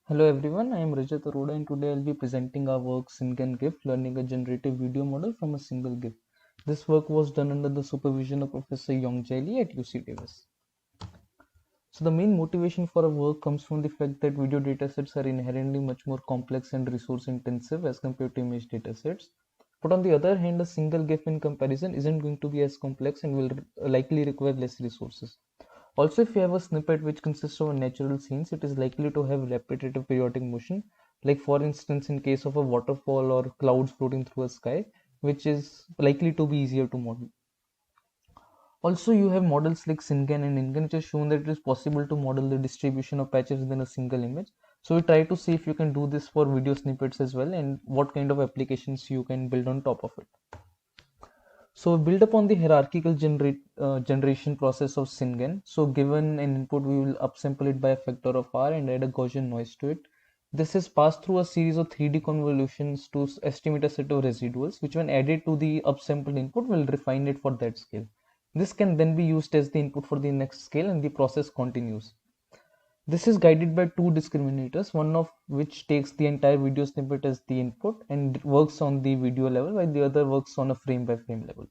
Hello everyone, I am Rajat Arora and today I'll be presenting our work SyncN GIF, learning a generative video model from a single GIF. This work was done under the supervision of Professor Yongjae Lee at UC Davis. So the main motivation for our work comes from the fact that video datasets are inherently much more complex and resource intensive as compared to image datasets. But on the other hand, a single GIF in comparison isn't going to be as complex and will likely require less resources. Also, if you have a snippet which consists of natural scenes, it is likely to have repetitive periodic motion, like for instance in case of a waterfall or clouds floating through a sky, which is likely to be easier to model. Also, you have models like SyncN and InGen which have shown that it is possible to model the distribution of patches within a single image. So we try to see if you can do this for video snippets as well and what kind of applications you can build on top of it. So build upon the hierarchical generation process of SyncN. So given an input, we will upsample it by a factor of r and add a Gaussian noise to it. This is passed through a series of 3D convolutions to estimate a set of residuals, which when added to the upsampled input will refine it for that scale. This can then be used as the input for the next scale and the process continues. This is guided by two discriminators, one of which takes the entire video snippet as the input and works on the video level, while the other works on a frame by frame level.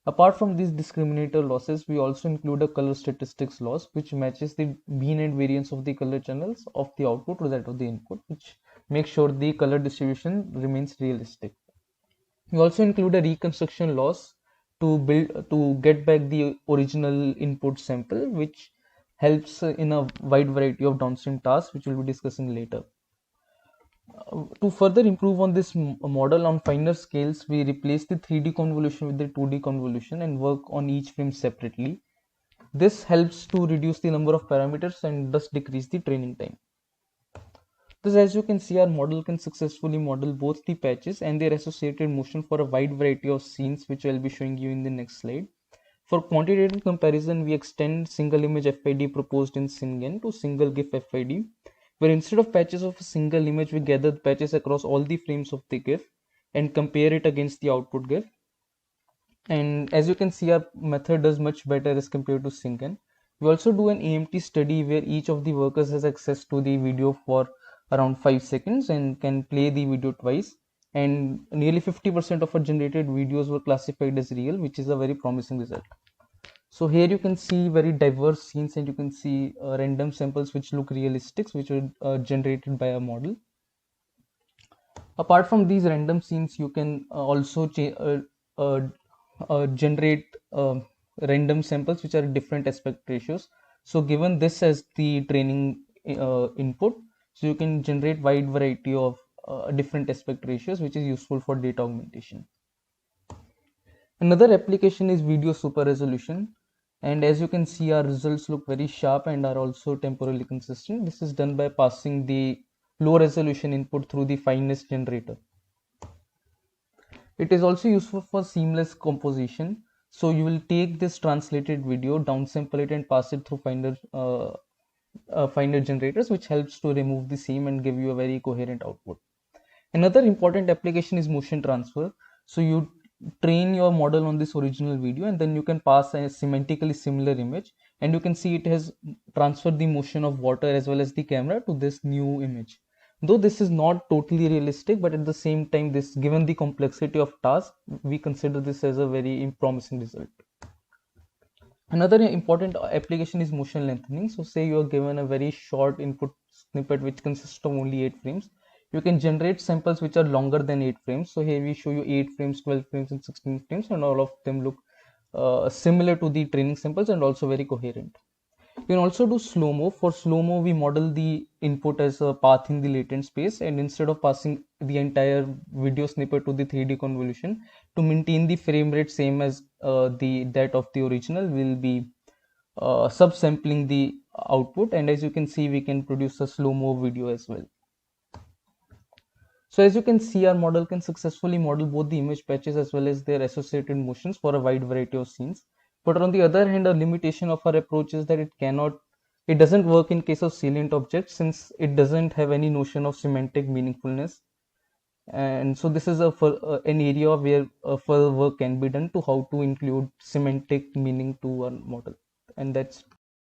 Apart from these discriminator losses, we also include a color statistics loss, which matches the mean and variance of the color channels of the output to that of the input, which makes sure the color distribution remains realistic. We also include a reconstruction loss to get back the original input sample, which helps in a wide variety of downstream tasks, which we'll be discussing later. To further improve on this model on finer scales, we replace the 3D convolution with the 2D convolution and work on each frame separately. This helps to reduce the number of parameters and thus decrease the training time. Thus, as you can see, our model can successfully model both the patches and their associated motion for a wide variety of scenes, which I'll be showing you in the next slide. For quantitative comparison, we extend single image FID proposed in SyncN to single GIF FID, where instead of patches of a single image, we gather the patches across all the frames of the GIF and compare it against the output GIF. And as you can see, our method does much better as compared to SyncN. We also do an AMT study where each of the workers has access to the video for around 5 seconds and can play the video twice. And nearly 50% of our generated videos were classified as real, which is a very promising result. So here you can see very diverse scenes and you can see random samples which look realistic, which were generated by a model. Apart from these random scenes, you can also generate random samples which are different aspect ratios. So given this as the training input, so you can generate wide variety of different aspect ratios, which is useful for data augmentation. Another application is video super resolution, and as you can see, our results look very sharp and are also temporally consistent. This is done by passing the low resolution input through the fineness generator. It is also useful for seamless composition. So you will take this translated video, downsample it and pass it through finer generators, which helps to remove the seam and give you a very coherent output. Another important application is motion transfer. So you train your model on this original video and then you can pass a semantically similar image and you can see it has transferred the motion of water as well as the camera to this new image. Though this is not totally realistic, but at the same time, this given the complexity of task, we consider this as a very promising result. Another important application is motion lengthening. So say you are given a very short input snippet which consists of only 8 frames. You can generate samples which are longer than 8 frames. So here we show you 8 frames, 12 frames and 16 frames, and all of them look similar to the training samples and also very coherent. You can also do slow-mo. For slow-mo, we model the input as a path in the latent space, and instead of passing the entire video snippet to the 3D convolution, to maintain the frame rate same as that of the original, we'll be subsampling the output, and as you can see, we can produce a slow-mo video as well. So as you can see, our model can successfully model both the image patches as well as their associated motions for a wide variety of scenes. But on the other hand, a limitation of our approach is that it doesn't work in case of salient objects since it doesn't have any notion of semantic meaningfulness. And so this is an area where further work can be done to how to include semantic meaning to our model. And that's